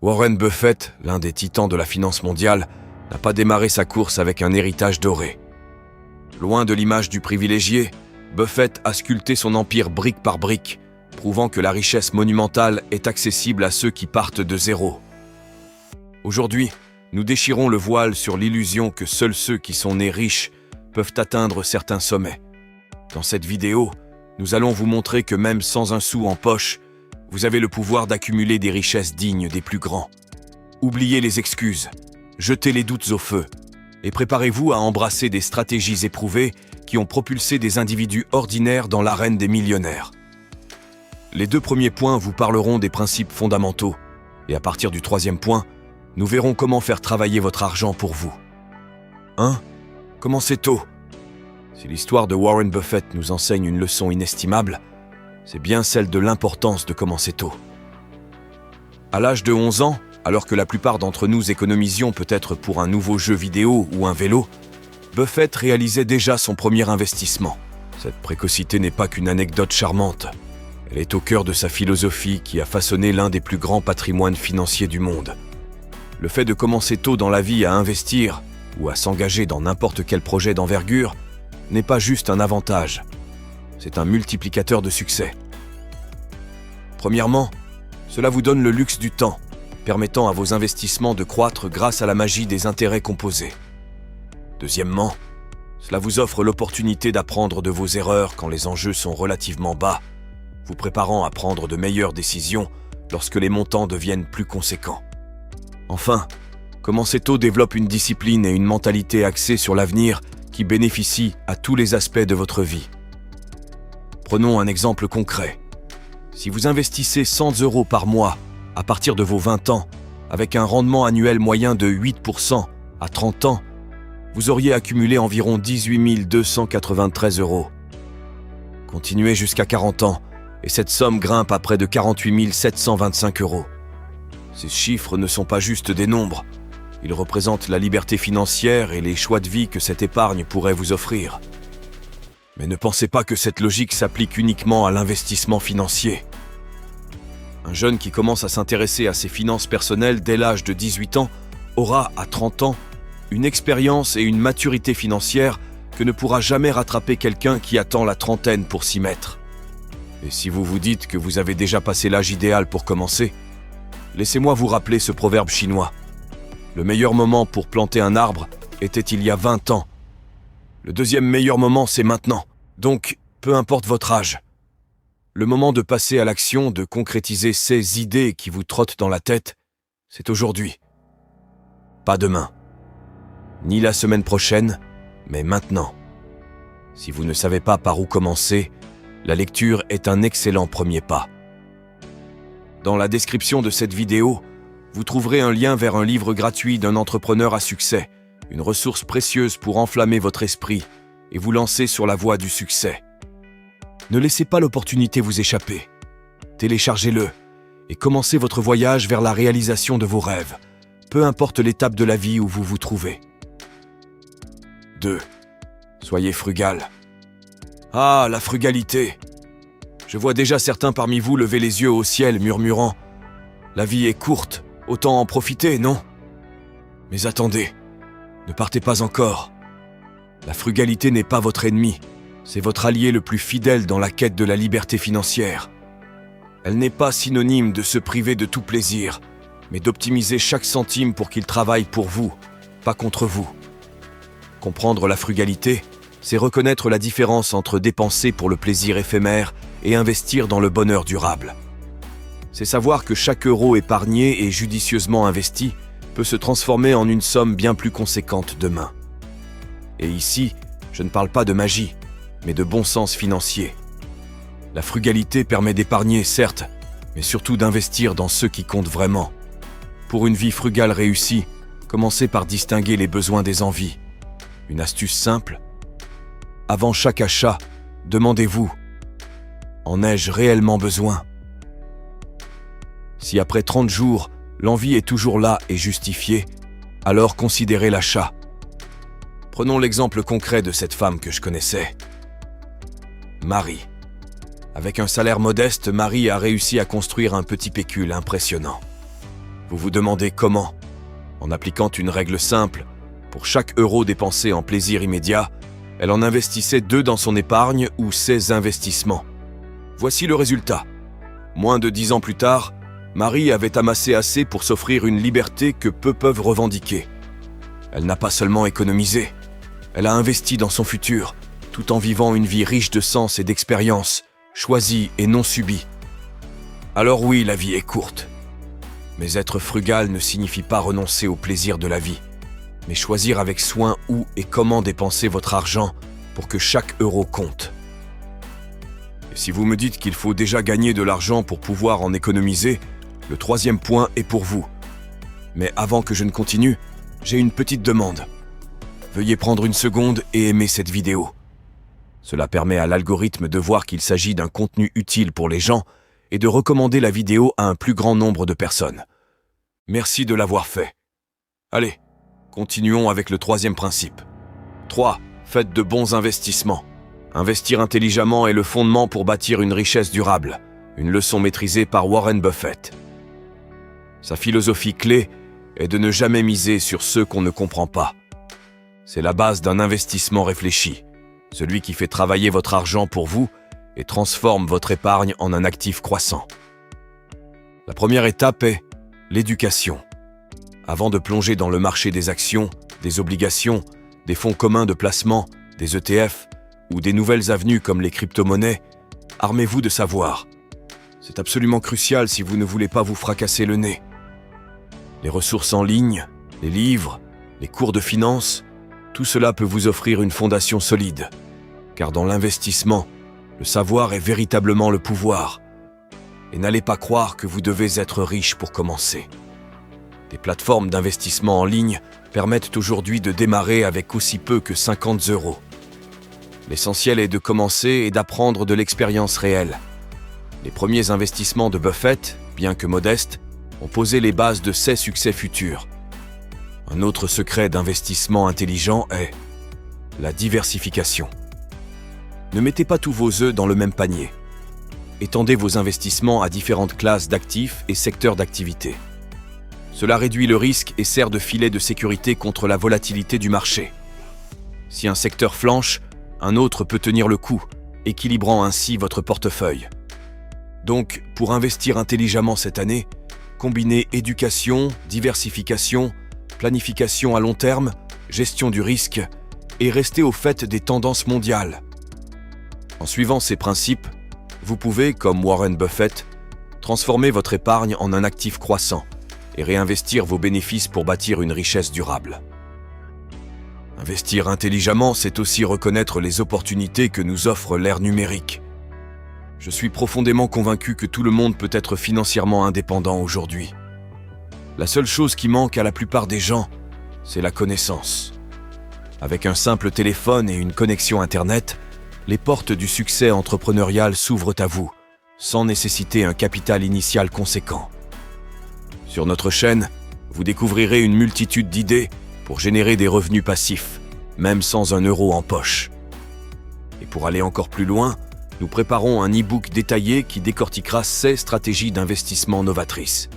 Warren Buffett, l'un des titans de la finance mondiale, n'a pas démarré sa course avec un héritage doré. Loin de l'image du privilégié, Buffett a sculpté son empire brique par brique, prouvant que la richesse monumentale est accessible à ceux qui partent de zéro. Aujourd'hui, nous déchirons le voile sur l'illusion que seuls ceux qui sont nés riches peuvent atteindre certains sommets. Dans cette vidéo, nous allons vous montrer que même sans un sou en poche, vous avez le pouvoir d'accumuler des richesses dignes des plus grands. Oubliez les excuses, jetez les doutes au feu et préparez-vous à embrasser des stratégies éprouvées qui ont propulsé des individus ordinaires dans l'arène des millionnaires. Les 2 premiers points vous parleront des principes fondamentaux et à partir du 3e point, nous verrons comment faire travailler votre argent pour vous. 1. Commencez tôt. Si l'histoire de Warren Buffett nous enseigne une leçon inestimable, c'est bien celle de l'importance de commencer tôt. À l'âge de 11 ans, alors que la plupart d'entre nous économisions peut-être pour un nouveau jeu vidéo ou un vélo, Buffett réalisait déjà son premier investissement. Cette précocité n'est pas qu'une anecdote charmante. Elle est au cœur de sa philosophie qui a façonné l'un des plus grands patrimoines financiers du monde. Le fait de commencer tôt dans la vie à investir ou à s'engager dans n'importe quel projet d'envergure n'est pas juste un avantage. C'est un multiplicateur de succès. Premièrement, cela vous donne le luxe du temps, permettant à vos investissements de croître grâce à la magie des intérêts composés. Deuxièmement, cela vous offre l'opportunité d'apprendre de vos erreurs quand les enjeux sont relativement bas, vous préparant à prendre de meilleures décisions lorsque les montants deviennent plus conséquents. Enfin, commencer tôt développe une discipline et une mentalité axée sur l'avenir qui bénéficient à tous les aspects de votre vie. Prenons un exemple concret. Si vous investissez 100 € par mois à partir de vos 20 ans, avec un rendement annuel moyen de 8% à 30 ans, vous auriez accumulé environ 18 293 €. Continuez jusqu'à 40 ans, et cette somme grimpe à près de 48 725 €. Ces chiffres ne sont pas juste des nombres, ils représentent la liberté financière et les choix de vie que cette épargne pourrait vous offrir. Mais ne pensez pas que cette logique s'applique uniquement à l'investissement financier. Un jeune qui commence à s'intéresser à ses finances personnelles dès l'âge de 18 ans aura, à 30 ans, une expérience et une maturité financière que ne pourra jamais rattraper quelqu'un qui attend la trentaine pour s'y mettre. Et si vous vous dites que vous avez déjà passé l'âge idéal pour commencer, laissez-moi vous rappeler ce proverbe chinois. Le meilleur moment pour planter un arbre était il y a 20 ans. Le deuxième meilleur moment, c'est maintenant. Donc, peu importe votre âge. Le moment de passer à l'action, de concrétiser ces idées qui vous trottent dans la tête, c'est aujourd'hui. Pas demain. Ni la semaine prochaine, mais maintenant. Si vous ne savez pas par où commencer, la lecture est un excellent premier pas. Dans la description de cette vidéo, vous trouverez un lien vers un livre gratuit d'un entrepreneur à succès, une ressource précieuse pour enflammer votre esprit et vous lancer sur la voie du succès. Ne laissez pas l'opportunité vous échapper. Téléchargez-le et commencez votre voyage vers la réalisation de vos rêves, peu importe l'étape de la vie où vous vous trouvez. 2. Soyez frugal. Ah, la frugalité! Je vois déjà certains parmi vous lever les yeux au ciel murmurant « La vie est courte, autant en profiter, non ?» Mais attendez, ne partez pas encore. La frugalité n'est pas votre ennemi, c'est votre allié le plus fidèle dans la quête de la liberté financière. Elle n'est pas synonyme de se priver de tout plaisir, mais d'optimiser chaque centime pour qu'il travaille pour vous, pas contre vous. Comprendre la frugalité, c'est reconnaître la différence entre dépenser pour le plaisir éphémère et investir dans le bonheur durable. C'est savoir que chaque euro épargné et judicieusement investi peut se transformer en une somme bien plus conséquente demain. Et ici, je ne parle pas de magie, mais de bon sens financier. La frugalité permet d'épargner, certes, mais surtout d'investir dans ce qui compte vraiment. Pour une vie frugale réussie, commencez par distinguer les besoins des envies. Une astuce simple. Avant chaque achat, demandez-vous « En ai-je réellement besoin ?» Si après 30 jours, l'envie est toujours là et justifiée, alors considérez l'achat. Prenons l'exemple concret de cette femme que je connaissais. Marie. Avec un salaire modeste, Marie a réussi à construire un petit pécule impressionnant. Vous vous demandez comment? En appliquant une règle simple, pour chaque euro dépensé en plaisir immédiat, elle en investissait 2 dans son épargne ou ses investissements. Voici le résultat. Moins de 10 ans plus tard, Marie avait amassé assez pour s'offrir une liberté que peu peuvent revendiquer. Elle n'a pas seulement économisé, elle a investi dans son futur, tout en vivant une vie riche de sens et d'expérience, choisie et non subie. Alors oui, la vie est courte. Mais être frugal ne signifie pas renoncer au plaisir de la vie, mais choisir avec soin où et comment dépenser votre argent pour que chaque euro compte. Et si vous me dites qu'il faut déjà gagner de l'argent pour pouvoir en économiser, le 3e point est pour vous. Mais avant que je ne continue, j'ai une petite demande. Veuillez prendre une seconde et aimer cette vidéo. Cela permet à l'algorithme de voir qu'il s'agit d'un contenu utile pour les gens et de recommander la vidéo à un plus grand nombre de personnes. Merci de l'avoir fait. Allez, continuons avec le 3e principe. 3. Faites de bons investissements. Investir intelligemment est le fondement pour bâtir une richesse durable, une leçon maîtrisée par Warren Buffett. Sa philosophie clé est de ne jamais miser sur ceux qu'on ne comprend pas. C'est la base d'un investissement réfléchi, celui qui fait travailler votre argent pour vous et transforme votre épargne en un actif croissant. La première étape est l'éducation. Avant de plonger dans le marché des actions, des obligations, des fonds communs de placement, des ETF ou des nouvelles avenues comme les crypto-monnaies, armez-vous de savoir. C'est absolument crucial si vous ne voulez pas vous fracasser le nez. Les ressources en ligne, les livres, les cours de finance, tout cela peut vous offrir une fondation solide. Car dans l'investissement, le savoir est véritablement le pouvoir. Et n'allez pas croire que vous devez être riche pour commencer. Des plateformes d'investissement en ligne permettent aujourd'hui de démarrer avec aussi peu que 50 €. L'essentiel est de commencer et d'apprendre de l'expérience réelle. Les premiers investissements de Buffett, bien que modestes, ont posé les bases de ses succès futurs. Un autre secret d'investissement intelligent est la diversification. Ne mettez pas tous vos œufs dans le même panier. Étendez vos investissements à différentes classes d'actifs et secteurs d'activité. Cela réduit le risque et sert de filet de sécurité contre la volatilité du marché. Si un secteur flanche, un autre peut tenir le coup, équilibrant ainsi votre portefeuille. Donc, pour investir intelligemment cette année, combinez éducation, diversification, planification à long terme, gestion du risque et restez au fait des tendances mondiales. En suivant ces principes, vous pouvez, comme Warren Buffett, transformer votre épargne en un actif croissant et réinvestir vos bénéfices pour bâtir une richesse durable. Investir intelligemment, c'est aussi reconnaître les opportunités que nous offre l'ère numérique. Je suis profondément convaincu que tout le monde peut être financièrement indépendant aujourd'hui. La seule chose qui manque à la plupart des gens, c'est la connaissance. Avec un simple téléphone et une connexion Internet, les portes du succès entrepreneurial s'ouvrent à vous, sans nécessiter un capital initial conséquent. Sur notre chaîne, vous découvrirez une multitude d'idées pour générer des revenus passifs, même sans un euro en poche. Et pour aller encore plus loin, nous préparons un e-book détaillé qui décortiquera 16 stratégies d'investissement novatrices.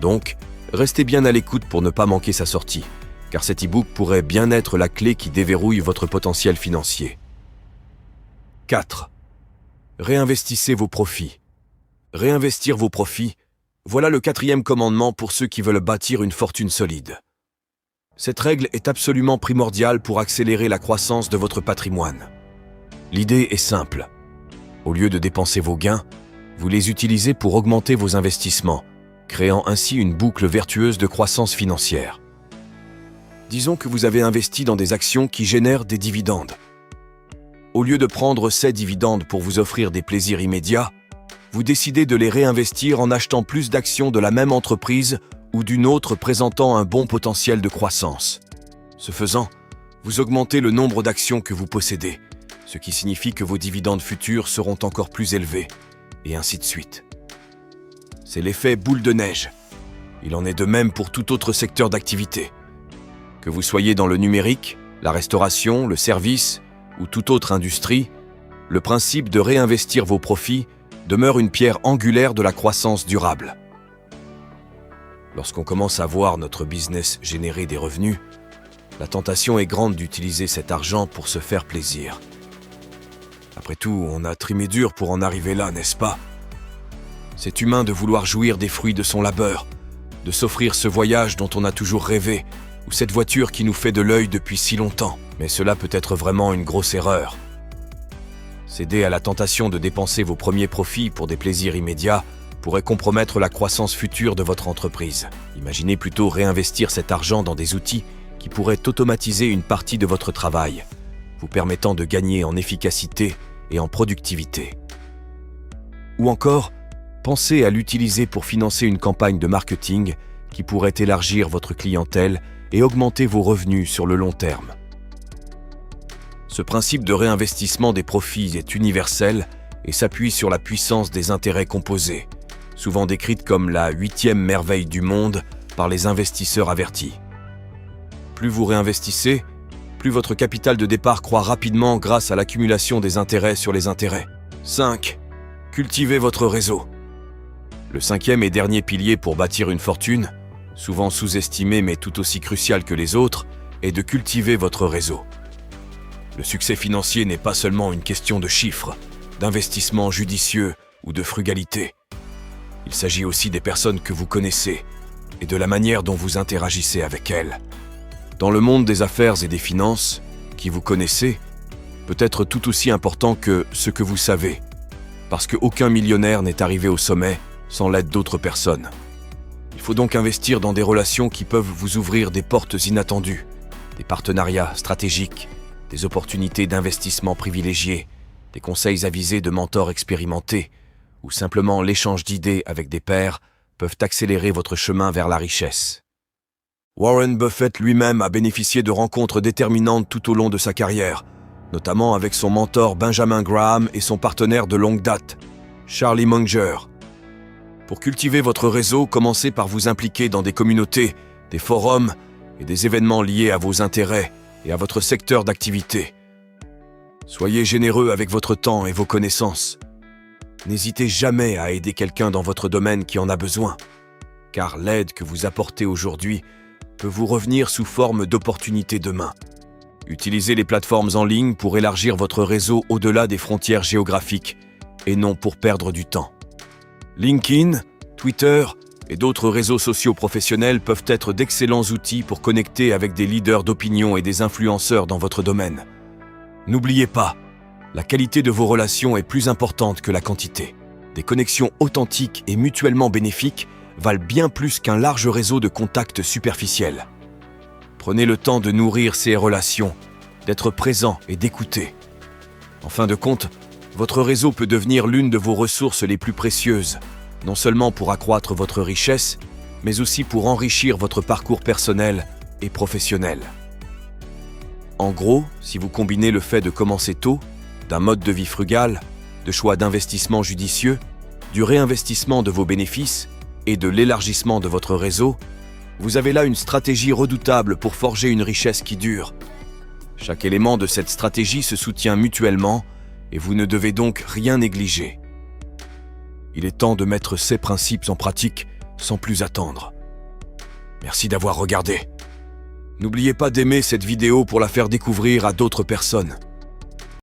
Donc, restez bien à l'écoute pour ne pas manquer sa sortie, car cet e-book pourrait bien être la clé qui déverrouille votre potentiel financier. 4. Réinvestissez vos profits. Réinvestir vos profits, voilà le 4e commandement pour ceux qui veulent bâtir une fortune solide. Cette règle est absolument primordiale pour accélérer la croissance de votre patrimoine. L'idée est simple. Au lieu de dépenser vos gains, vous les utilisez pour augmenter vos investissements, créant ainsi une boucle vertueuse de croissance financière. Disons que vous avez investi dans des actions qui génèrent des dividendes. Au lieu de prendre ces dividendes pour vous offrir des plaisirs immédiats, vous décidez de les réinvestir en achetant plus d'actions de la même entreprise ou d'une autre présentant un bon potentiel de croissance. Ce faisant, vous augmentez le nombre d'actions que vous possédez, ce qui signifie que vos dividendes futurs seront encore plus élevés, et ainsi de suite. C'est l'effet boule de neige. Il en est de même pour tout autre secteur d'activité. Que vous soyez dans le numérique, la restauration, le service ou toute autre industrie, le principe de réinvestir vos profits demeure une pierre angulaire de la croissance durable. Lorsqu'on commence à voir notre business générer des revenus, la tentation est grande d'utiliser cet argent pour se faire plaisir. Après tout, on a trimé dur pour en arriver là, n'est-ce pas? C'est humain de vouloir jouir des fruits de son labeur, de s'offrir ce voyage dont on a toujours rêvé, ou cette voiture qui nous fait de l'œil depuis si longtemps. Mais cela peut être vraiment une grosse erreur. Céder à la tentation de dépenser vos premiers profits pour des plaisirs immédiats pourrait compromettre la croissance future de votre entreprise. Imaginez plutôt réinvestir cet argent dans des outils qui pourraient automatiser une partie de votre travail, vous permettant de gagner en efficacité et en productivité. Ou encore, pensez à l'utiliser pour financer une campagne de marketing qui pourrait élargir votre clientèle et augmenter vos revenus sur le long terme. Ce principe de réinvestissement des profits est universel et s'appuie sur la puissance des intérêts composés, souvent décrite comme la 8e merveille du monde par les investisseurs avertis. Plus vous réinvestissez, plus votre capital de départ croît rapidement grâce à l'accumulation des intérêts sur les intérêts. 5. Cultivez votre réseau. Le 5e et dernier pilier pour bâtir une fortune, souvent sous-estimé mais tout aussi crucial que les autres, est de cultiver votre réseau. Le succès financier n'est pas seulement une question de chiffres, d'investissement judicieux ou de frugalité. Il s'agit aussi des personnes que vous connaissez et de la manière dont vous interagissez avec elles. Dans le monde des affaires et des finances, qui vous connaissez peut être tout aussi important que ce que vous savez, parce qu'aucun millionnaire n'est arrivé au sommet sans l'aide d'autres personnes. Il faut donc investir dans des relations qui peuvent vous ouvrir des portes inattendues, des partenariats stratégiques, des opportunités d'investissement privilégiées, des conseils avisés de mentors expérimentés, ou simplement l'échange d'idées avec des pairs peuvent accélérer votre chemin vers la richesse. Warren Buffett lui-même a bénéficié de rencontres déterminantes tout au long de sa carrière, notamment avec son mentor Benjamin Graham et son partenaire de longue date, Charlie Munger. Pour cultiver votre réseau, commencez par vous impliquer dans des communautés, des forums et des événements liés à vos intérêts et à votre secteur d'activité. Soyez généreux avec votre temps et vos connaissances. N'hésitez jamais à aider quelqu'un dans votre domaine qui en a besoin, car l'aide que vous apportez aujourd'hui peut vous revenir sous forme d'opportunités demain. Utilisez les plateformes en ligne pour élargir votre réseau au-delà des frontières géographiques et non pour perdre du temps. LinkedIn, Twitter et d'autres réseaux sociaux professionnels peuvent être d'excellents outils pour connecter avec des leaders d'opinion et des influenceurs dans votre domaine. N'oubliez pas, la qualité de vos relations est plus importante que la quantité. Des connexions authentiques et mutuellement bénéfiques valent bien plus qu'un large réseau de contacts superficiels. Prenez le temps de nourrir ces relations, d'être présent et d'écouter. En fin de compte, votre réseau peut devenir l'une de vos ressources les plus précieuses, non seulement pour accroître votre richesse, mais aussi pour enrichir votre parcours personnel et professionnel. En gros, si vous combinez le fait de commencer tôt, d'un mode de vie frugal, de choix d'investissement judicieux, du réinvestissement de vos bénéfices et de l'élargissement de votre réseau, vous avez là une stratégie redoutable pour forger une richesse qui dure. Chaque élément de cette stratégie se soutient mutuellement et vous ne devez donc rien négliger. Il est temps de mettre ces principes en pratique sans plus attendre. Merci d'avoir regardé. N'oubliez pas d'aimer cette vidéo pour la faire découvrir à d'autres personnes.